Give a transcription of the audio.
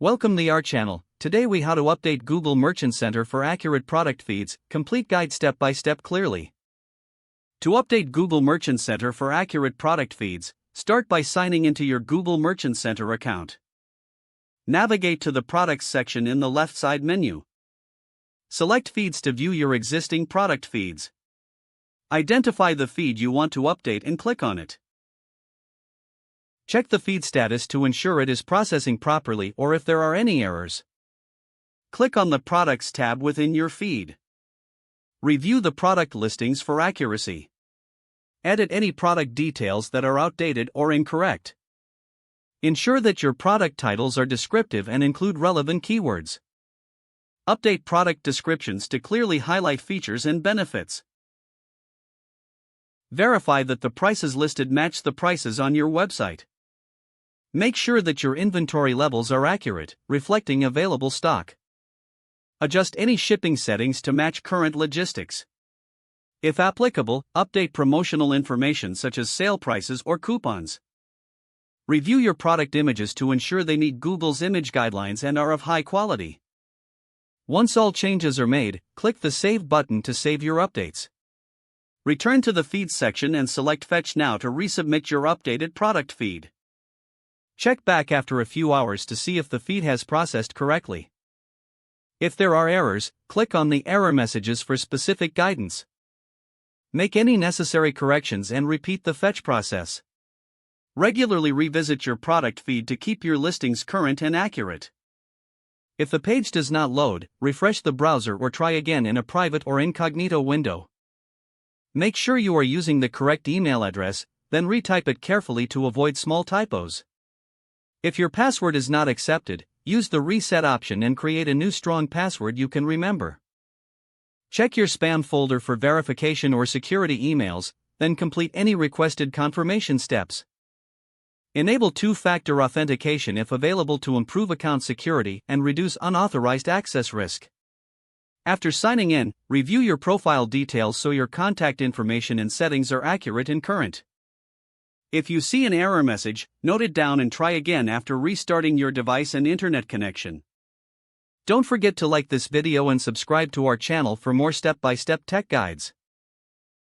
Welcome to our channel. Today we how to update Google Merchant Center for accurate product feeds, complete guide step by step clearly. To update Google Merchant Center for accurate product feeds, start by signing into your Google Merchant Center account. Navigate to the Products section in the left side menu. Select Feeds to view your existing product feeds. Identify the feed you want to update and click on it. Check the feed status to ensure it is processing properly or if there are any errors. Click on the Products tab within your feed. Review the product listings for accuracy. Edit any product details that are outdated or incorrect. Ensure that your product titles are descriptive and include relevant keywords. Update product descriptions to clearly highlight features and benefits. Verify that the prices listed match the prices on your website. Make sure that your inventory levels are accurate, reflecting available stock. Adjust any shipping settings to match current logistics. If applicable, update promotional information such as sale prices or coupons. Review your product images to ensure they meet Google's image guidelines and are of high quality. Once all changes are made, click the Save button to save your updates. Return to the Feeds section and select Fetch Now to resubmit your updated product feed. Check back after a few hours to see if the feed has processed correctly. If there are errors, click on the error messages for specific guidance. Make any necessary corrections and repeat the fetch process. Regularly revisit your product feed to keep your listings current and accurate. If the page does not load, refresh the browser or try again in a private or incognito window. Make sure you are using the correct email address, then retype it carefully to avoid small typos. If your password is not accepted, use the reset option and create a new strong password you can remember. Check your spam folder for verification or security emails, then complete any requested confirmation steps. Enable two-factor authentication if available to improve account security and reduce unauthorized access risk. After signing in, review your profile details so your contact information and settings are accurate and current. If you see an error message, note it down and try again after restarting your device and internet connection. Don't forget to like this video and subscribe to our channel for more step-by-step tech guides.